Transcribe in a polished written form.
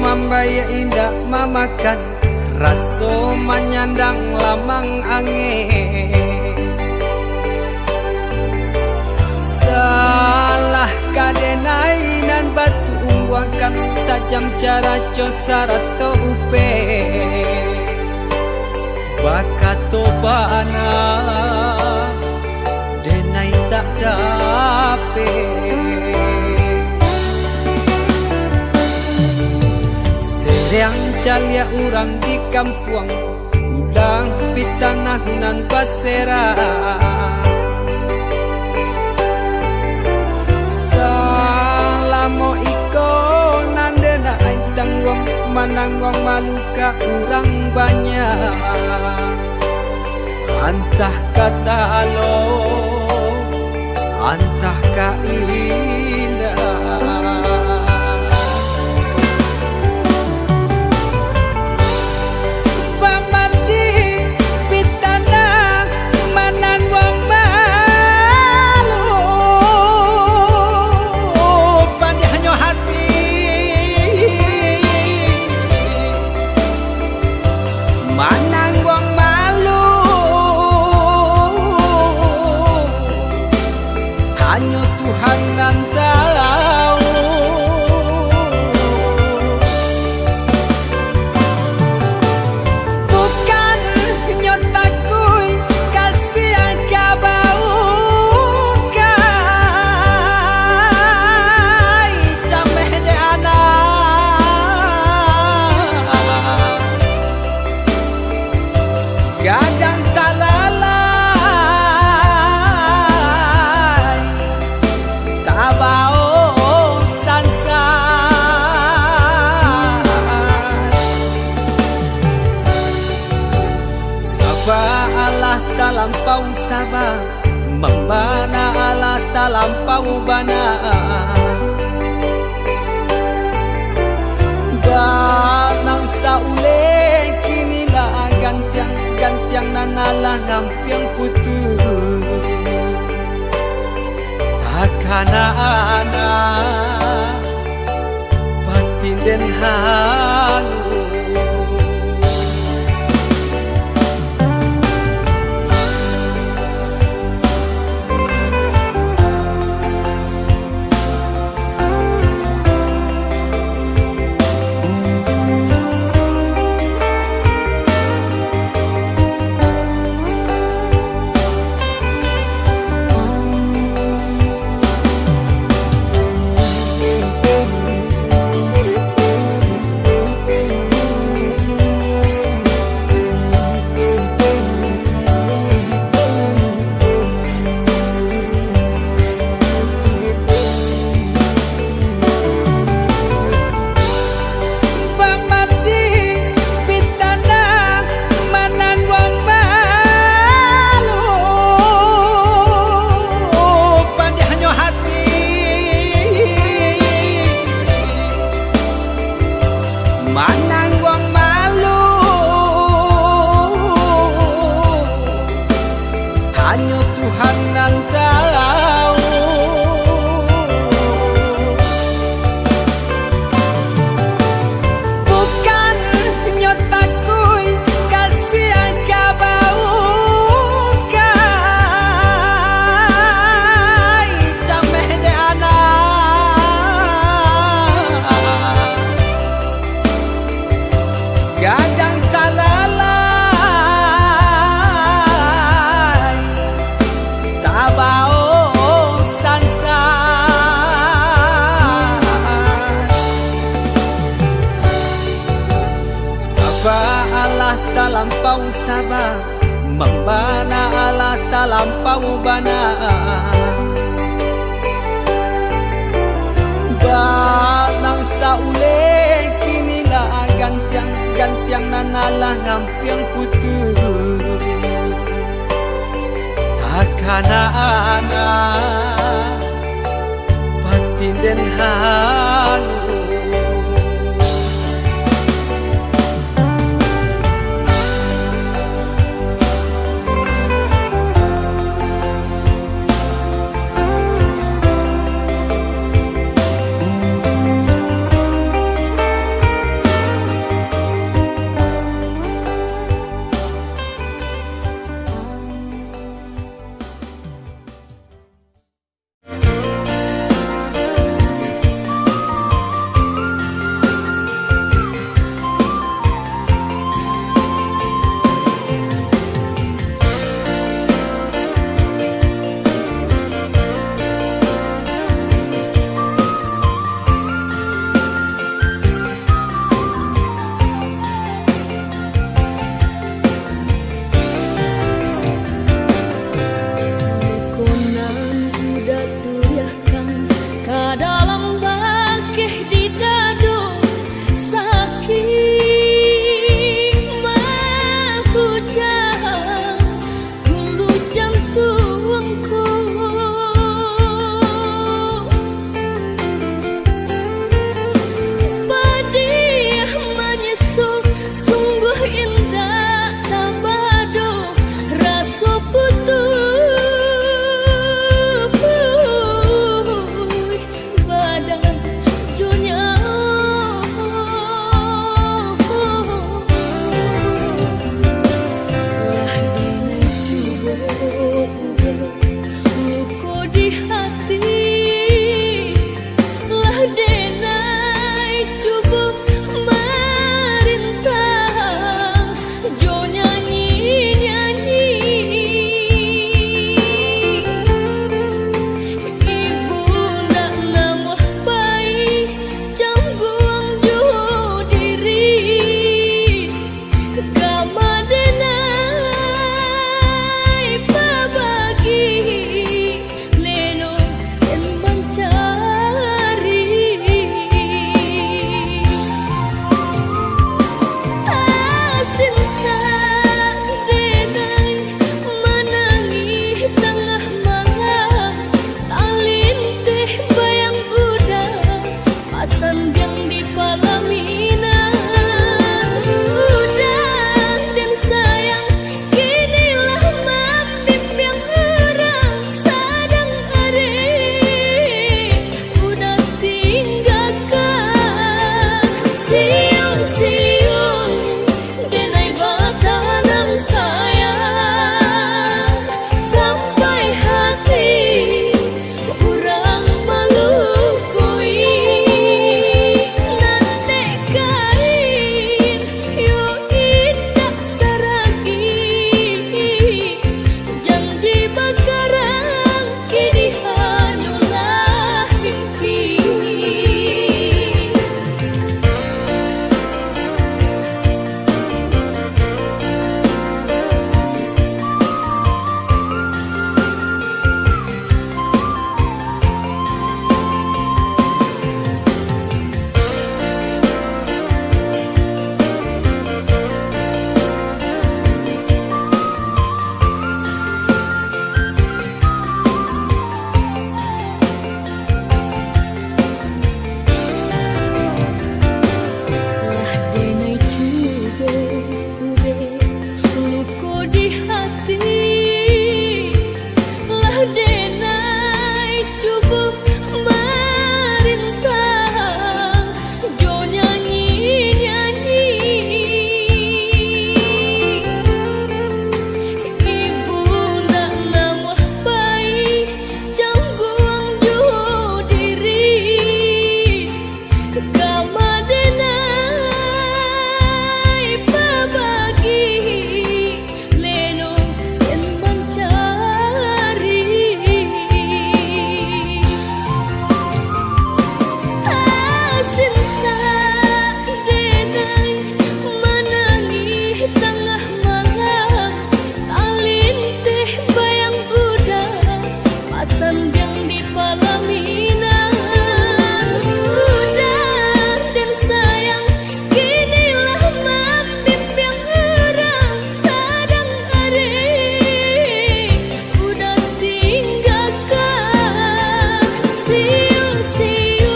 Mambaya indah mamakan raso menyandang lamang angin. Salah kadenai nan batu umbuakan tajam cara cosara to upe bakato bana denai tak dape. Yang calia urang di kampung ulang pitanah nan basera. Salamo iko nandena aing tanggung mananggong maluka urang banyak. Antah kata alo antah ka indah. Hanya Tuhan yang tahu. Bukan nyotaku kasih yang bau kai cameh de anak gadang talala Allah talampau sabar membana Allah talampau bana danang saule kinilah gantiang nanalah ngampiang putus takana anak batin den hangu. Manangwang malu hanya Tuhan yang tahu. Bukan nyotaku kasih yang bau kai cameh de anak gadang talalai tabao sansa sabar Allah talampau sabar membana Allah talampau bana danang saule kinilah gantiang nanalah ngampiang putus takana anak